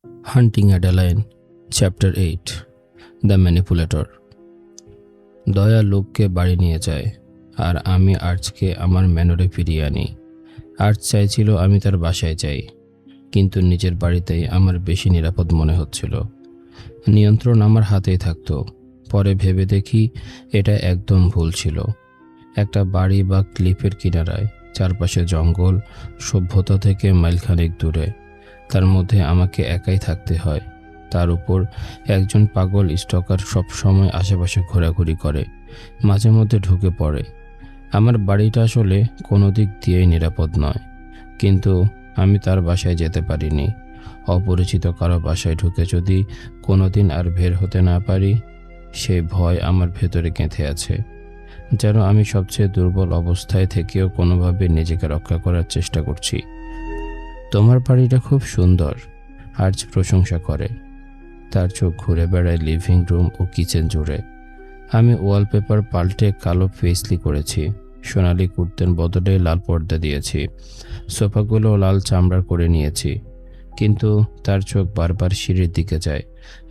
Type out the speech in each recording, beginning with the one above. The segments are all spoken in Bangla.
Hunting Adeline chapter 8 the manipulator. দয়া লোককে বাড়ি নিয়ে যায়, আর আমি আর্চকে আমার ম্যানরে ফিরিয়ে আনি। আর্চ চাইছিল আমি তার বাসায় যাই, কিন্তু নিজের বাড়িতেই আমার বেশি নিরাপদ মনে হচ্ছিল। নিয়ন্ত্রণ আমার হাতেই থাকতো। পরে ভেবে দেখি এটা একদম ভুল ছিল। একটা বাড়ি বা ক্লিফের কিনারায়, চারপাশে জঙ্গল, সভ্যতা থেকে মাইলখানেক দূরে, তার মধ্যে আমাকে একাই থাকতে হয়। তার উপর একজন পাগল স্টকার সব সময় আশেপাশে ঘোরাঘুরি করে, মাঝে মধ্যে ঢুকে পড়ে। আমার বাড়িটা আসলে কোনো দিক দিয়েই নিরাপদ নয়, কিন্তু আমি তার বাসায় যেতে পারিনি। অপরিচিত কারো বাসায় ঢুকে যদি কোনোদিন আর বের হতে না পারি, সেই ভয় আমার ভেতরে গেঁথে আছে, যেন আমি সবচেয়ে দুর্বল অবস্থায় থেকেও কোনোভাবে নিজেকে রক্ষা করার চেষ্টা করছি। তোমার বাড়িটা খুব সুন্দর, আর্চ প্রশংসা করে। তার চোখ ঘুরে বেড়ায় লিভিং রুম ও কিচেন জুড়ে। আমি ওয়ালপেপার পাল্টে কালো পেইসলি করেছি, সোনালি কুর্তের বদলে লাল পর্দা দিয়েছি, সোফাগুলো লাল চামড়ার করে নিয়েছি। কিন্তু তার চোখ বারবার সিঁড়ির দিকে যায়,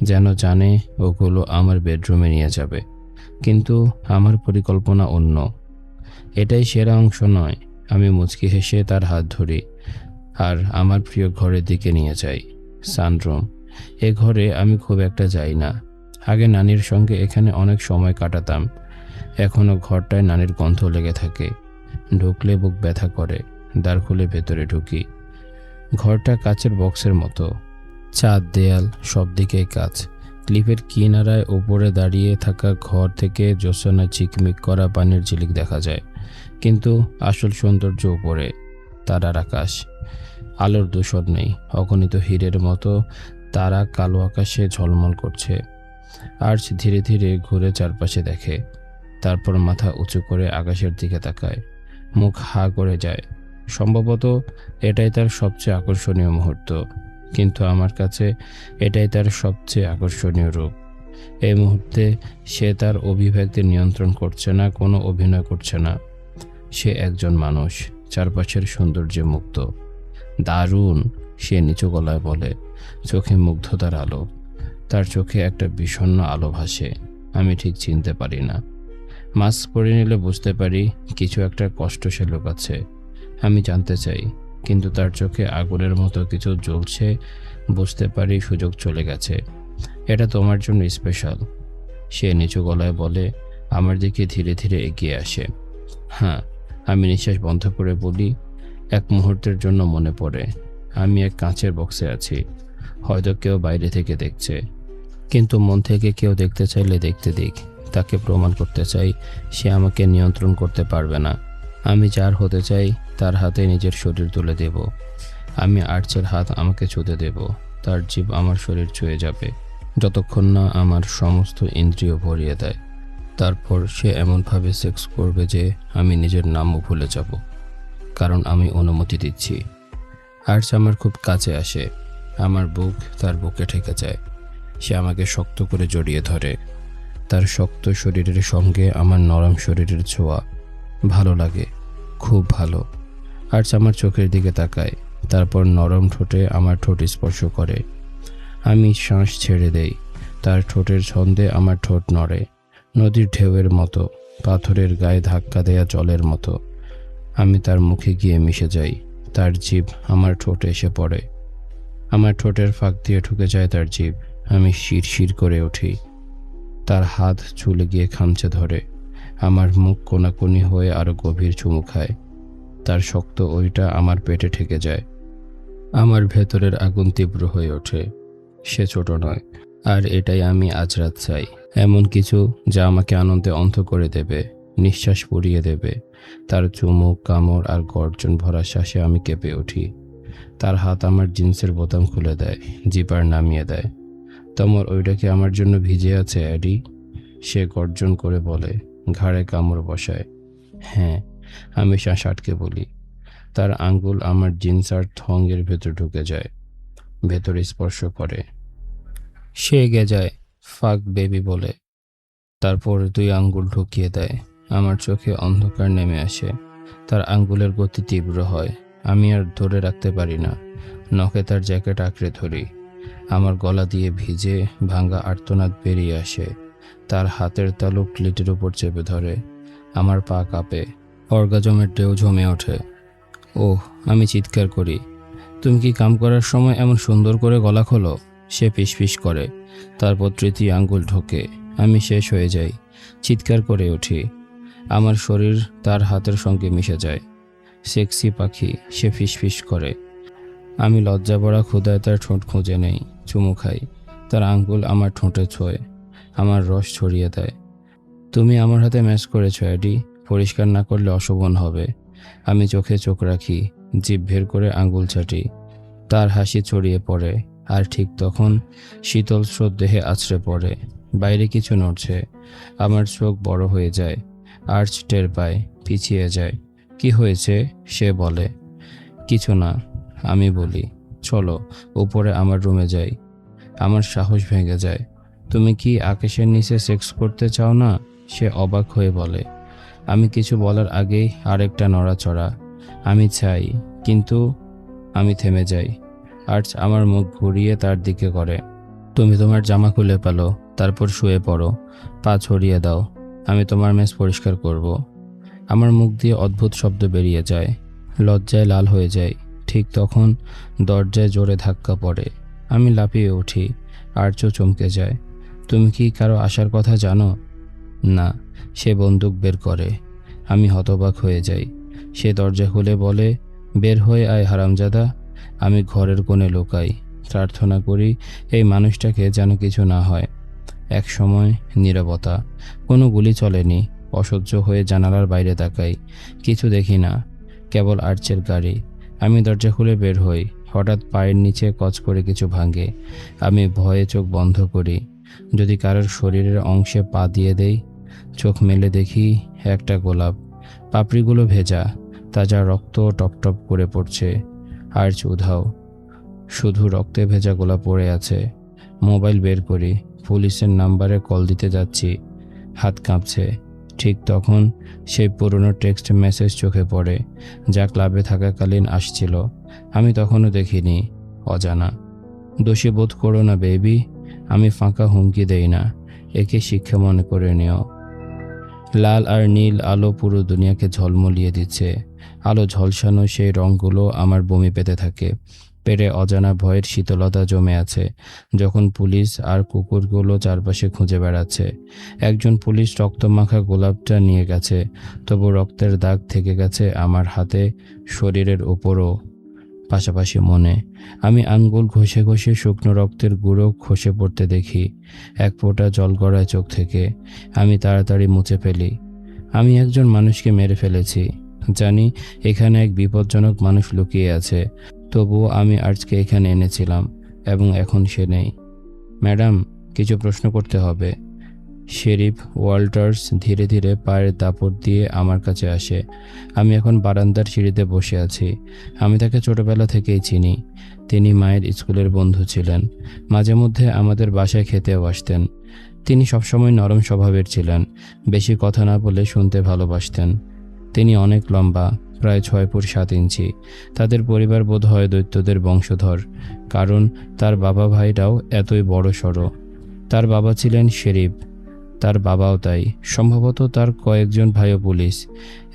যেন জানে ওগুলো আমার বেডরুমে নিয়ে যাবে। কিন্তু আমার পরিকল্পনা অন্য। এটাই সেরা অংশ নয়। আমি মুচকি হেসে তার হাত ধরি আর আমার প্রিয় ঘরের দিকে নিয়ে যাই, সানরুম। এ ঘরে আমি খুব একটা যাই না। আগে নানির সঙ্গে এখানে অনেক সময় কাটাতাম। এখনও ঘরটায় নানির গন্ধ লেগে থাকে। ঢুকলে বুক ব্যথা করে। দ্বার খুলে ভেতরে ঢুকি। ঘরটা কাচের বক্সের মতো, ছাদ, দেয়াল, সব দিকেই কাচ। ক্লিফের কিনারায় ওপরে দাঁড়িয়ে থাকা ঘর থেকে জ্যোৎস্নায় চিকমিক করা পানির ঝিলিক দেখা যায়, কিন্তু আসল সৌন্দর্য উপরে, তারার আকাশ। আলোর দূষণ নেই, অগণিত হীরের মতো তারা কালো আকাশে ঝলমল করছে। আর্চ ধীরে ধীরে ঘুরে চারপাশে দেখে, তারপর মাথা উঁচু করে আকাশের দিকে তাকায়। মুখ হা করে যায়। সম্ভবত এটাই তার সবচেয়ে আকর্ষণীয় মুহূর্ত, কিন্তু আমার কাছে এটাই তার সবচেয়ে আকর্ষণীয় রূপ। এই মুহূর্তে সে তার অভিব্যক্তি নিয়ন্ত্রণ করছে না, কোনো অভিনয় করছে না। সে একজন মানুষ, চারপাশের সৌন্দর্যে মুক্ত। দারুণ, সে নিচু গলায় বলে, চোখে মুগ্ধতার আলো। তার চোখে একটা বিষণ্ণ আলো ভাসে। আমি ঠিক চিনতে পারি না। মাস্ক পরে নিলে বুঝতে পারি কিছু একটা কষ্ট সে লুকাচ্ছে। আমি জানতে চাই, কিন্তু তার চোখে আগুনের মতো কিছু জ্বলছে। বুঝতে পারি সুযোগ চলে গেছে। এটা তোমার জন্য স্পেশাল, সে নিচু গলায় বলে, আমার দিকে ধীরে ধীরে এগিয়ে আসে। হ্যাঁ, আমি নিঃশ্বাস বন্ধ করে বলি। এক মুহূর্তের জন্য মনে পড়ে আমি এক কাঁচের বক্সে আছি। হয়তো কেউ বাইরে থেকে দেখছে, কিন্তু মন থেকে কেউ দেখতে চাইলে দেখতে দিক। তাকে প্রমাণ করতে চাই সে আমাকে নিয়ন্ত্রণ করতে পারবে না। আমি যার হতে চাই তার হাতে নিজের শরীর তুলে দেব। আমি আর্চের হাত আমাকে ছুঁতে দেব। তার জীব আমার শরীর ছুঁয়ে যাবে, যতক্ষণ না আমার সমস্ত ইন্দ্রিয় ভরিয়ে দেয়। তারপর সে এমনভাবে সেক্স করবে যে আমি নিজের নামও ভুলে যাব, কারণ আমি অনুমতি দিচ্ছি। আর্চ আমার খুব কাছে আসে। আমার বুক তার বুকে ঠেকে যায়। সে আমাকে শক্ত করে জড়িয়ে ধরে। তার শক্ত শরীরের সঙ্গে আমার নরম শরীরের ছোঁয়া। ভালো লাগে, খুব ভালো। আর্চ আমার চোখের দিকে তাকায়, তারপর নরম ঠোঁটে আমার ঠোঁট স্পর্শ করে। আমি শ্বাস ছেড়ে দেই। তার ঠোঁটের ছন্দে আমার ঠোঁট নড়ে, নদীর ঢেউয়ের মতো, পাথরের গায়ে ধাক্কা দেয়া জলের মতো। আমি তার মুখে গিয়ে মিশে যাই। তার জিভ আমার ঠোঁটে এসে পড়ে। আমার ঠোঁটের ফাঁক দিয়ে ঢুকে যায় তার জিভ। আমি শিরশির করে উঠি। তার হাত চুলে গিয়ে খামচে ধরে। আমার মুখ কোনাকুনি হয়ে আরো গভীর চুমু খায়। তার শক্ত ওইটা আমার পেটে ঠেকে যায়। আমার ভেতরের আগুন তীব্র হয়ে ওঠে। সে ছোট নয়, আর এটাই আমি আজ রাত চাই। এমন কিছু যা আমাকে আনন্দে অন্ধ করে দেবে, নিঃশ্বাস পুড়িয়ে দেবে। তার চুমুক, কামড় আর গর্জন ভরা শ্বাসে আমি কেঁপে উঠি। তার হাত আমার জিন্সের বোতাম খুলে দেয়, জিপার নামিয়ে দেয়। তোমার ওইটা কি আমার জন্য ভিজে আছে, অ্যাডি? সে গর্জন করে বলে, ঘাড়ে কামড় বসায়। হ্যাঁ, আমি শ্বাস আটকে বলি। তার আঙ্গুল আমার জিন্স আর থঙের ভেতর ঢুকে যায়, ভেতরে স্পর্শ করে। সে এগে যায়, ফাক বেবি বলে। তারপর 2 আঙ্গুল ঢুকিয়ে দেয়। আমার চোখে অন্ধকার নেমে আসে। তার আঙ্গুলের গতি তীব্র হয়। আমি আর ধরে রাখতে পারি না। নখে তার জ্যাকেট আঁকড়ে ধরি। আমার গলা দিয়ে ভিজে ভাঙা আর্তনাদ বেরিয়ে আসে। তার হাতের তালু ক্লিটের উপর চেপে ধরে। আমার পা কাঁপে, অর্গাজমের ঢেউ জমে ওঠে। ওহ, আমি চিৎকার করি। তুমি কি কাম করার সময় এমন সুন্দর করে গলা খোলো? সে ফিসফিস করে। তারপর তৃতীয় আঙ্গুল ঢোকে। আমি শেষ হয়ে যাই, চিৎকার করে উঠি। আমার শরীর তার হাতের সঙ্গে মিশে যায়। সেক্সি পাখি, সে ফিসফিস করে। আমি লজ্জা ভরা ক্ষুধায় তার ঠোঁট খুঁজে নেই, চুমু খাই। তার আঙ্গুল আমার ঠোঁটে ছোঁয়, আমার রস ছড়িয়ে দেয়। তুমি আমার হাতে ম্যাচ করেছো অ্যাডি, পরিষ্কার না করলে অশোভন হবে। আমি চোখে চোখ রাখি, জিভ বের করে আঙ্গুল ছাটি। তার হাসি ছড়িয়ে পড়ে, আর ঠিক তখন শীতল স্রোত দেহে আছড়ে পড়ে। বাইরে কিছু নড়ছে। আমার চোখ বড় হয়ে যায়। আর্চ টের পায়, পিছিয়ে যায়। কি হয়েছে? সে বলে। কিছু না। আমি বলি, চলো উপরে আমার রুমে যাই। আমার সাহস ভেঙে যায়। তুমি কি আকাশের নিচে সেক্স করতে চাও না? সে অবাক হয়ে বলে। আমি কিছু বলার আগেই আরেকটা নড়াচড়া। আমি চাই, কিন্তু আমি থেমে যাই। আর্চ আমার মুখ ঘুরিয়ে তার দিকে করে। তুমি তোমার জামা খুলে ফেলো, তারপর শুয়ে পড়ো। পা ছড়িয়ে দাও, আমি তোমার মেস পরিষ্কার করব। আমার মুখ দিয়ে অদ্ভুত শব্দ বেরিয়ে যায়। লজ্জায় লাল হয়ে যায়। ঠিক তখন দরজায় জোরে ধাক্কা পড়ে। আমি লাফিয়ে উঠি। আর্চও চমকে যায়। তুমি কি কারো আসার কথা জানো? না। সে বন্দুক বের করে। আমি হতবাক হয়ে যাই। সে দরজা খুলে বলে, বের হয়ে আয় হারামজাদা। আমি ঘরের কোণে লুকাই, প্রার্থনা করি এই মানুষটাকে যেন কিছু না হয়। এক সময় নীরবতা। কোনো গুলি চলেনি। অসহ্য হয়ে জানালার বাইরে তাকাই, কিছু দেখি না, কেবল আর্চের গাড়ি। আমি দরজা খুলে বের হই। হঠাৎ পায়ের নিচে কচ করে কিছু ভাঙে। আমি ভয়ে চোখ বন্ধ করি। যদি কারোর শরীরের অংশে পা দিয়ে দেই। চোখ মেলে দেখি একটা গোলাপ, পাপড়িগুলো ভেজা, তাজা রক্ত টপটপ করে পড়ছে। আর্চ উধাও, শুধু রক্তে ভেজা গোলাপ পড়ে আছে। মোবাইল বের করি, পুলিশের নাম্বারে কল দিতে যাচ্ছি। হাত কাঁপছে। ঠিক তখন সেই পুরনো টেক্সট মেসেজ চোখে পড়ে, যা ক্লাবে থাকাকালীন আসছিল। আমি তখনও দেখিনি। অজানা। দোষী বোধ করো না বেবি। আমি ফাঁকা হুমকি দেই না। একে শিক্ষা মনে করে নিও। লাল আর নীল আলো পুরো দুনিয়াকে ঝলমলিয়ে দিচ্ছে। আলো ঝলসানো সেই রঙগুলো আমার বমি পেতে থাকে। পেটে অজানা ভয়ের শীতলতা জমে আছে। যখন পুলিশ আর কুকুরগুলো চারপাশে খুঁজে বেড়াচ্ছে। একজন পুলিশ রক্তমাখা গোলাপটা নিয়ে গেছে, তবু রক্তের দাগ থেকে গেছে আমার হাতে, শরীরের ওপরও, পাশাপাশি মনে। আমি আঙ্গুল ঘষে ঘষে শুকনো রক্তের গুঁড়ো খসে পড়তে দেখি, এক ফোঁটা জল গড়ায় চোখ থেকে। আমি তাড়াতাড়ি মুছে ফেলি। আমি একজন মানুষকে মেরে ফেলেছি। জানি এখানে এক বিপজ্জনক মানুষ লুকিয়ে আছে, তবুও আমি আর্চকে এখানে এনেছিলাম, এবং এখন সে নেই। ম্যাডাম, কিছু প্রশ্ন করতে হবে। শেরিফ ওয়াল্টার্স ধীরে ধীরে পায়ের দাপট দিয়ে আমার কাছে আসে। আমি এখন বারান্দার সিঁড়িতে বসে আছি। আমি তাকে ছোটবেলা থেকেই চিনি। তিনি মায়ের স্কুলের বন্ধু ছিলেন। মাঝে মধ্যে আমাদের বাসায় খেতেও আসতেন। তিনি সবসময় নরম স্বভাবের ছিলেন। বেশি কথা না বলে শুনতে ভালোবাসতেন। তিনি অনেক লম্বা, প্রায় 6 ফুট 7 ইঞ্চি। তাদের পরিবার বোধহয় দৈত্যদের বংশধর, কারণ তার বাবা ভাইরাও এতই বড় সড়ো। তার বাবা ছিলেন শেরিফ, তার বাবাও তাই। সম্ভবত তার কয়েকজন ভাইও পুলিশ।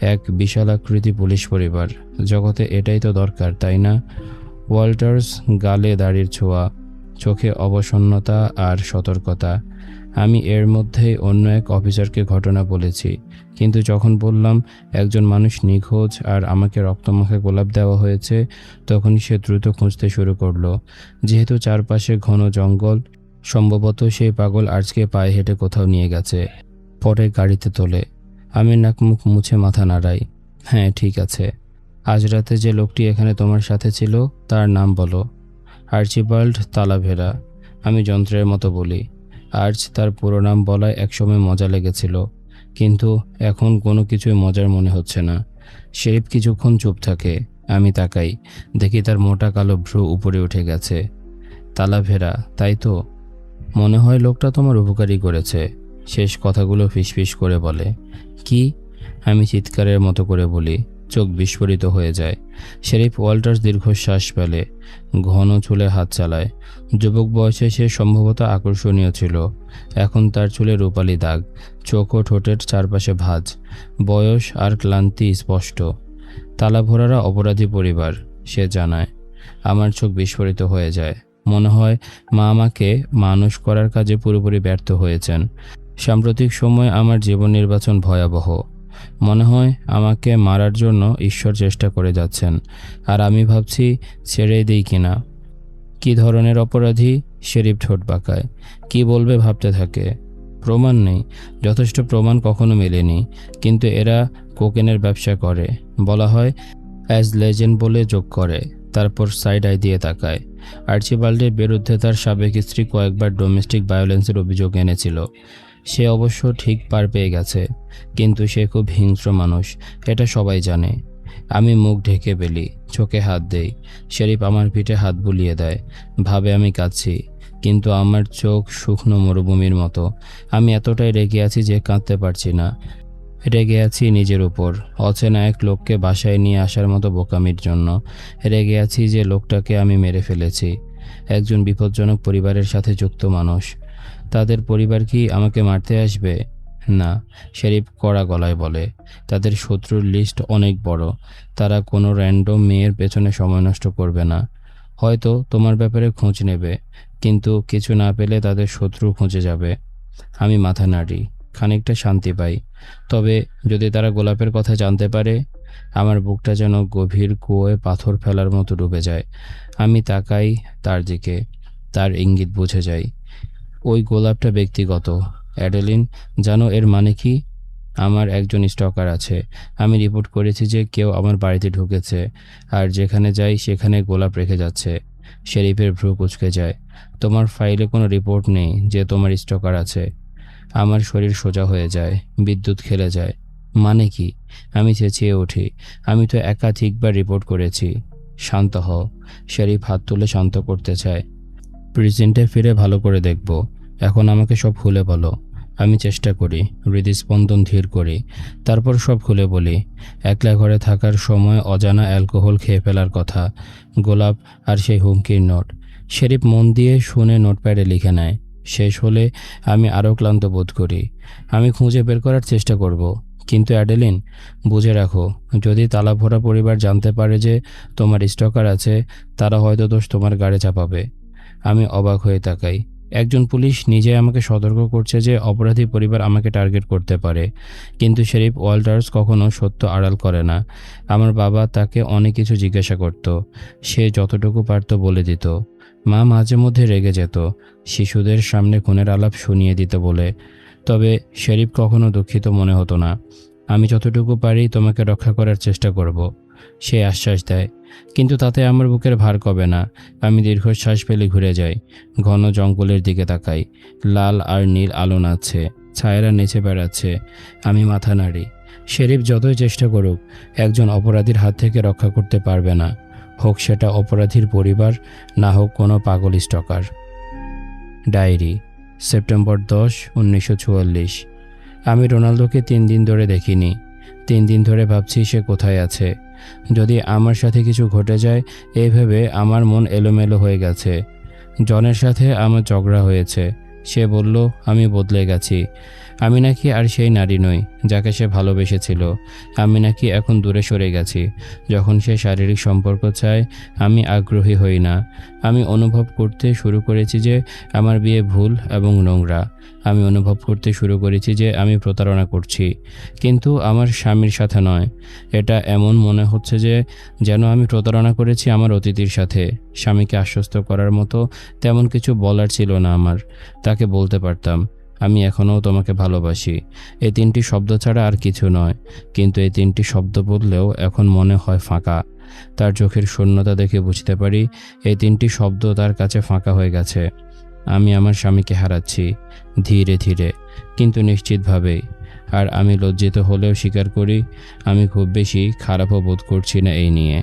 এক বিশালাকৃতি পুলিশ পরিবার। জগতে এটাই তো দরকার, তাই না? ওয়াল্টার্স গালে দাড়ির ছোঁয়া, চোখে অবসন্নতা আর সতর্কতা। আমি এর মধ্যেই অন্য এক অফিসারকে ঘটনা বলেছি, কিন্তু যখন বললাম একজন মানুষ নিখোঁজ আর আমাকে রক্তমাখা গোলাপ দেওয়া হয়েছে, তখন সে দ্রুত খুঁজতে শুরু করলো। যেহেতু চারপাশে ঘন জঙ্গল, সম্ভবত সেই পাগল আর্চকে পায়ে হেঁটে কোথাও নিয়ে গেছে। পরে গাড়িতে তোলে। আমি নাক মুখ মুছে মাথা নাড়াই। হ্যাঁ, ঠিক আছে। আজ রাতে যে লোকটি এখানে তোমার সাথে ছিল, তার নাম বলো। আর্চিবাল্ড তালাভেরা। আমি যন্ত্রের মতো বলি। আর্চ তার পুরো নাম বলায় একসময় মজা লেগেছিল, কিন্তু এখন কোনো কিছুই মজার মনে হচ্ছে না। শেরিফ কিছুক্ষণ চুপ থাকে। আমি তাকাই, দেখি তার মোটা কালো ভ্রু উপরে উঠে গেছে। তালাভেরা, তাই তো? মনে হয় লোকটা তোমার উপকারই করেছে। শেষ কথাগুলো ফিসফিস করে বলে। কি? আমি চিৎকারের মতো করে বলি, চোখ বিস্ফোরিত হয়ে যায়। শেরিফ ওয়াল্টার্স দীর্ঘশ্বাস ফেলে, ঘন চুলে হাত চালায়। যুবক বয়সে সে সম্ভবত আকর্ষণীয় ছিল। এখন তার চুলে রূপালি দাগ, চোখ ও ঠোঁটের চারপাশে ভাঁজ। বয়স আর ক্লান্তি স্পষ্ট। তালাভরারা অপরাধী পরিবার, সে জানায়। আমার চোখ বিস্ফোরিত হয়ে যায়। মনে হয় মা আমাকে মানুষ করার কাজে পুরোপুরি ব্যর্থ হয়েছেন। সাম্প্রতিক সময় আমার জীবন নির্বাচন ভয়াবহ। মনে হয় আমাকে মারার জন্য ঈশ্বর চেষ্টা করে যাচ্ছেন, আর আমি ভাবছি ছেড়ে দিই কিনা। কি ধরনের অপরাধী? শেরিফ ঠোঁট বাঁকায়। কি বলবে ভাবতে থাকে। প্রমাণ নেই, যথেষ্ট প্রমাণ কখনো মেলেনি, কিন্তু এরা কোকেনের ব্যবসা করে। বলা হয় অ্যাজ লেজেন্ড বলে যোগ করে, তারপর সাইড আই দিয়ে তাকায়। আর্চিবাল্ডের বিরুদ্ধে তার সাবেক স্ত্রী কয়েকবার ডোমেস্টিক ভায়োলেন্সের অভিযোগ এনেছিল। সে অবশ্য ঠিক পার পেয়ে গেছে, কিন্তু সে খুব হিংস্র মানুষ, এটা সবাই জানে। আমি মুখ ঢেকে ফেলি, চোখে হাত দেই। শেরিফ আমার পিঠে হাত বুলিয়ে দেয়, ভাবে আমি কাঁদছি, কিন্তু আমার চোখ শুকনো মরুভূমির মতো। আমি এতটাই রেগে আছি যে কাঁদতে পারছি না। রেগে আছি নিজের উপর, অচেনা এক লোককে বাসায় নিয়ে আসার মতো বোকামির জন্য। রেগে আছি যে লোকটাকে আমি মেরে ফেলেছি। একজন বিপজ্জনক পরিবারের সাথে যুক্ত মানুষ। তাদের পরিবার কি আমাকে মারতে আসবে? না, শেরিফ কড়া গলায় বলে। তাদের শত্রুর লিস্ট অনেক বড়। তারা কোনো র্যান্ডম মেয়ের পেছনে সময় নষ্ট করবে না। হয়তো তোমার ব্যাপারে খোঁজ নেবে, কিন্তু কিছু না পেলে তাদের শত্রু খুঁজে যাবে। আমি মাথা নাড়ি, খানিকটা শান্তি পাই। তবে যদি তারা গোলাপের কথা জানতে পারে? আমার বুকটা যেন গভীর কুয়োয় পাথর ফেলার মতো ডুবে যায়। আমি তাকাই তার দিকে, তার ইঙ্গিত বুঝে যাই। ওই গোলাপটা ব্যক্তিগত। অ্যাডেলিন, জানো এর মানে কি? আমার একজন স্টকার আছে। আমি রিপোর্ট করেছি যে কেউ আমার বাড়িতে ঢুকেছে, আর যেখানে যাই সেখানে গোলাপ রেখে যাচ্ছে। শেরিফের ভ্রু কুঁচকে যায়। তোমার ফাইলে কোনো রিপোর্ট নেই যে তোমার স্টকার আছে? আমার শরীর সোজা হয়ে যায়, বিদ্যুৎ খেলে যায়। মানে কি? আমি চেঁচিয়ে উঠি। আমি তো একাধিকবার রিপোর্ট করেছি। শান্ত হও। শেরিফ হাত তুলে শান্ত করতে চায়। প্রেজেন্টে ফিরে ভালো করে দেখব। এখন আমাকে সব খুলে বলো। আমি চেষ্টা করি, হৃদস্পন্দন ধীর করি, তারপর সব খুলে বলি। একলা ঘরে থাকার সময় অজানা অ্যালকোহল খেয়ে ফেলার কথা, গোলাপ, আর সেই হুমকির নোট। শেরিফ মন দিয়ে শুনে নোটপ্যাডে লিখে নেয়। শেষ হলে আমি আরও ক্লান্ত বোধ করি। আমি খুঁজে বের করার চেষ্টা করব, কিন্তু অ্যাডেলিন, বুঝে রাখো, যদি তালাভরা পরিবার জানতে পারে যে তোমার স্টকার আছে, তারা হয়তো দোষ তোমার গাড়ি চাপাবে। আমি অবাক হয়ে তাকাই। একজন পুলিশ নিজে আমাকে সতর্ক করছে যে অপরাধী পরিবার আমাকে টার্গেট করতে পারে, কিন্তু শেরিফ ওয়াল্টার্স কখনো সত্য আড়াল করে না। আমার বাবা তাকে অনেক কিছু জিজ্ঞাসা করত, সে যতটুকু পারত বলে দিত। মা মাঝে মধ্যে রেগে যেত, শিশুদের সামনে খুনের আলাপ শুনিয়ে দিত বলে। তবে শেরিফ কখনো দুঃখিত মনে হতো না। আমি যতটুকু পারি তোমাকে রক্ষা করার চেষ্টা করব, সে আশ্বাস দেয়। কিন্তু তাতে আমার বুকের ভার কমে না। আমি দীর্ঘশ্বাস ফেলে ঘুরে যাই, ঘন জঙ্গলের দিকে তাকাই। লাল আর নীল আলো নাচছে, ছায়ারা নেচে বেড়াচ্ছে। আমি মাথা নাড়ি। শেরিফ যতই চেষ্টা করুক, একজন অপরাধীর হাত থেকে রক্ষা করতে পারবে না, হোক সেটা অপরাধীর পরিবার, না হোক কোনো পাগল স্টকার। Diary, September 10, 1944। আমি রোনালদোকে 3 দিন ধরে দেখিনি। 3 দিন ধরে ভাবছি সে কোথায় আছে। যদি আমার সাথে কিছু ঘটে যায়, এই ভেবে আমার মন এলোমেলো হয়ে গেছে। জনের সাথে আমার ঝগড়া হয়েছে। সে বলল আমি বদলে গেছি। আমি নাকি আর সেই নারী নই যাকে সে ভালোবেসেছিল। আমি নাকি এখন দূরে সরে গেছি। যখন সে শারীরিক সম্পর্ক চায়, আমি আগ্রহী হই না। আমি অনুভব করতে শুরু করেছি যে আমার বিয়ে ভুল এবং নোংরা। আমি অনুভব করতে শুরু করেছি যে আমি প্রতারণা করছি, কিন্তু আমার স্বামীর সাথে নয়। এটা এমন মনে হচ্ছে যে যেন আমি প্রতারণা করেছি আমার অতিথির সাথে। স্বামীকে আশ্বস্ত করার মতো তেমন কিছু বলার ছিল না আমার। তাকে বলতে পারতাম, আমি এখনও তোমাকে ভালোবাসি। এই 3টি শব্দ ছাড়া আর কিছু নয়, কিন্তু এই 3টি শব্দ বললেও এখন মনে হয় ফাঁকা। তার চোখের শূন্যতা দেখে বুঝতে পারি এই 3টি শব্দ তার কাছে ফাঁকা হয়ে গেছে। আমি আমার স্বামীকে হারাচ্ছি, ধীরে ধীরে কিন্তু নিশ্চিতভাবেই। আর আমি লজ্জিত হলেও স্বীকার করি, আমি খুব বেশি খারাপও বোধ করছি না এই নিয়ে।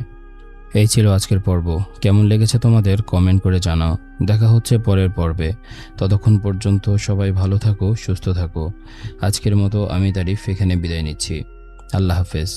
এই ছিল আজকের পর্ব। কেমন লেগেছে তোমাদের কমেন্ট করে জানাও। দেখা হচ্ছে পরের পর্বে। ততক্ষণ পর্যন্ত সবাই ভালো থাকো, সুস্থ থাকো। আজকের মতো আমি তারিফ এখানে বিদায় নিচ্ছি। আল্লাহ হাফেজ।